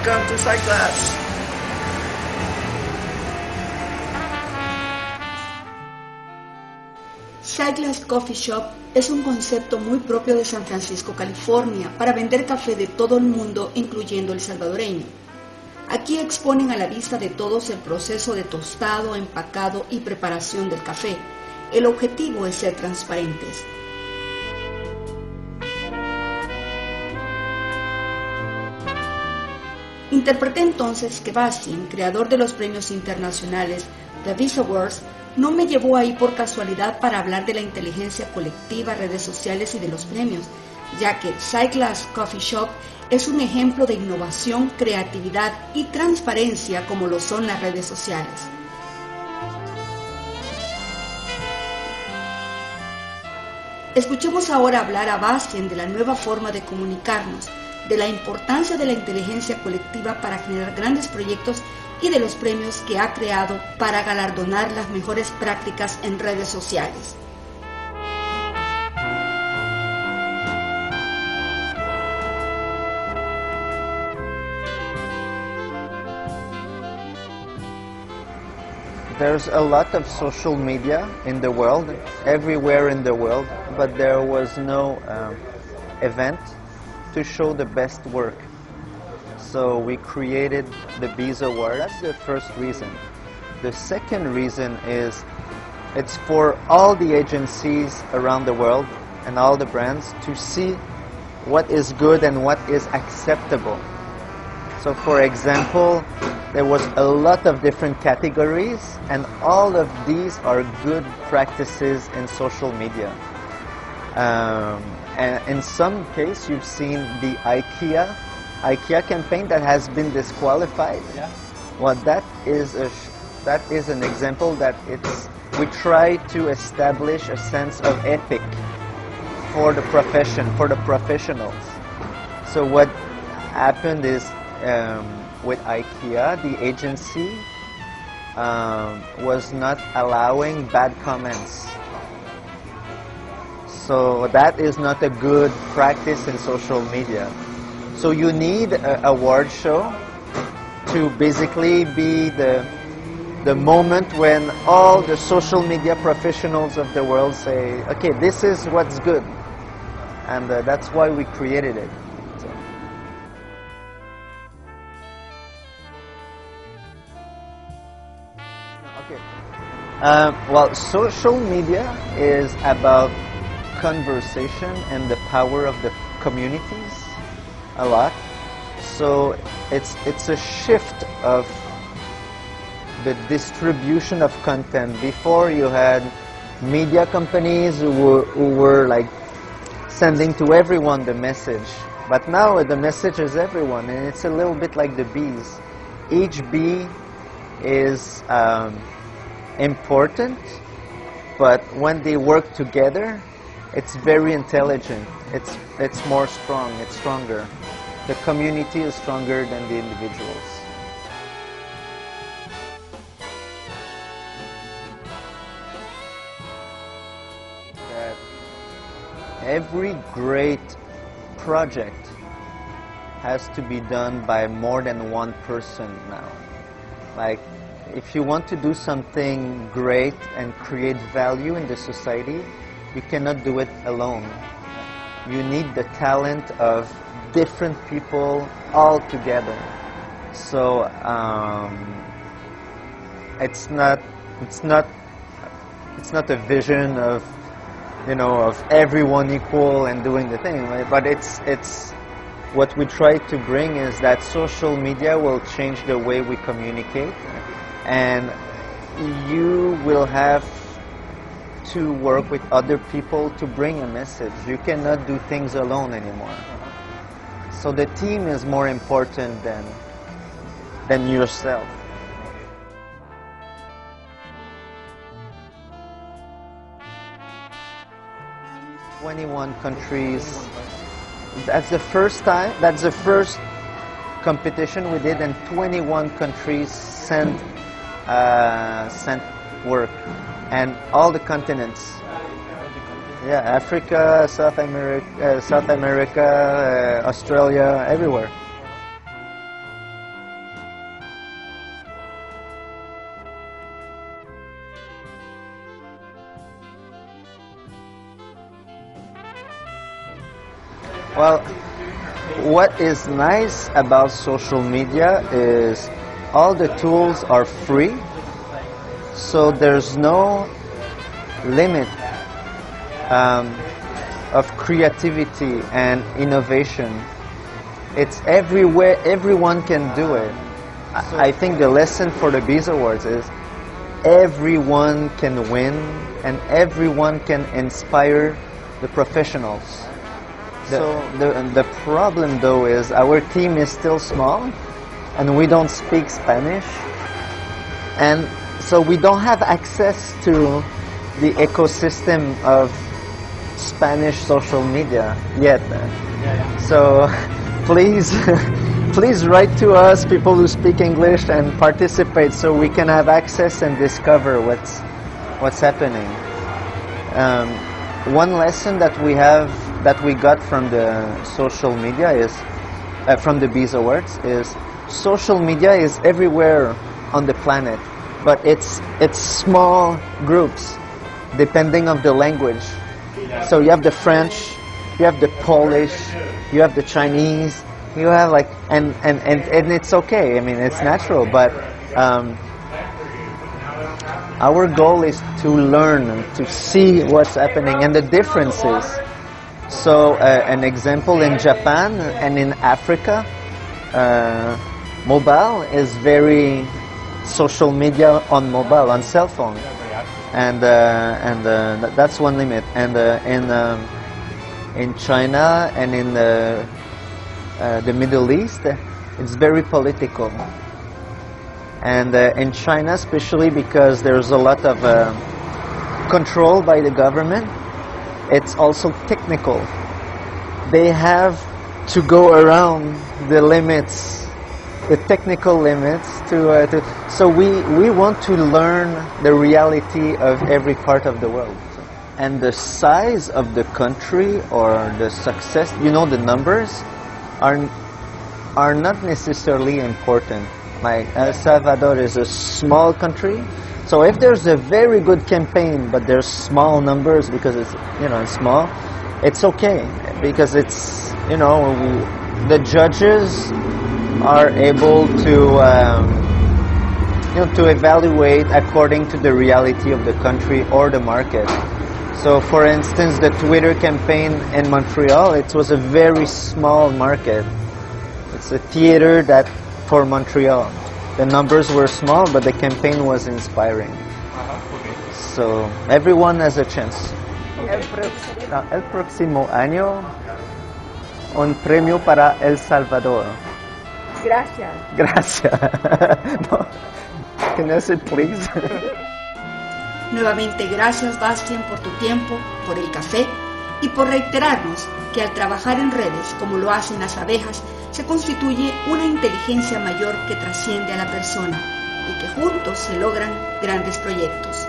Welcome to Cyclass. Cyclass Coffee Shop es un concepto muy propio de San Francisco, California, para vender café de todo el mundo, incluyendo el salvadoreño. Aquí exponen a la vista de todos el proceso de tostado, empacado y preparación del café. El objetivo es ser transparentes. Interpreté entonces que Bastien, creador de los Premios Internacionales, The Biz Awards, no me llevó ahí por casualidad para hablar de la inteligencia colectiva, redes sociales y de los premios, ya que Cyclass Coffee Shop es un ejemplo de innovación, creatividad y transparencia como lo son las redes sociales. Escuchemos ahora hablar a Bastien de la nueva forma de comunicarnos, de la importancia de la inteligencia colectiva para generar grandes proyectos y de los premios que ha creado para galardonar las mejores prácticas en redes sociales. There's a lot of social media in the world, everywhere in the world, but there was no event to show the best work. So we created the Biz Award. That's the first reason. The second reason is it's for all the agencies around the world and all the brands to see what is good and what is acceptable. So for example, there was a lot of different categories, and all of these are good practices in social media. And in some case, you've seen the IKEA campaign that has been disqualified. Yeah. Well, that is an example that we try to establish a sense of ethic for the profession, for the professionals. So what happened is with IKEA, the agency was not allowing bad comments. So that is not a good practice in social media. So you need an award show to basically be the moment when all the social media professionals of the world say, okay, this is what's good. And that's why we created it. So. Okay. Well, social media is about conversation and the power of the communities a lot. So it's a shift of the distribution of content. Before you had media companies who were like sending to everyone the message, but now the message is everyone, and it's a little bit like the bees. Each bee is important, but when they work together, it's very intelligent. It's more strong. It's stronger. The community is stronger than the individuals. That every great project has to be done by more than one person now. Like, if you want to do something great and create value in the society, you cannot do it alone. You need the talent of different people all together. So it's not a vision of, you know, of everyone equal and doing the thing, right? But it's what we try to bring is that social media will change the way we communicate, and you will have to work with other people to bring a message. You cannot do things alone anymore. So the team is more important than yourself. "21 countries. That's the first competition we did, and 21 countries sent work, and all the continents. Yeah, Africa, South America, Australia, everywhere. Well, what is nice about social media is all the tools are free, so there's no limit of creativity and innovation. It's everywhere, everyone can do it. I think the lesson for the Bees Awards is everyone can win and everyone can inspire the professionals. The problem though is our team is still small and we don't speak Spanish, and so we don't have access to the ecosystem of Spanish social media yet. So please please write to us, people who speak English, and participate so we can have access and discover what's happening. One lesson that we got from the social media is from the Bees Awards is social media is everywhere on the planet, but it's small groups depending on the language. So you have the French, you have the Polish, you have the Chinese, you have like and it's okay. I mean, it's natural, but our goal is to learn, to see what's happening and the differences. So an example in Japan and in Africa, mobile is very social media on mobile, on cell phone, and that's one limit. And in China and in the Middle East, it's very political. And in China, especially because there's a lot of control by the government, it's also technical. They have to go around the limits, the technical limits, so we want to learn the reality of every part of the world. And the size of the country or the success, the numbers are not necessarily important. Like El Salvador is a small country, so if there's a very good campaign but there's small numbers because it's it's small, it's okay because it's the judges are able to to evaluate according to the reality of the country or the market. So for instance, the Twitter campaign in Montreal, it was a very small market. It's a theater that for Montreal. The numbers were small, but the campaign was inspiring. So everyone has a chance. El próximo año, un premio para El Salvador. Gracias. Gracias. No. Can I say please? Nuevamente gracias, Bastien, por tu tiempo, por el café y por reiterarnos que al trabajar en redes, como lo hacen las abejas, se constituye una inteligencia mayor que trasciende a la persona y que juntos se logran grandes proyectos.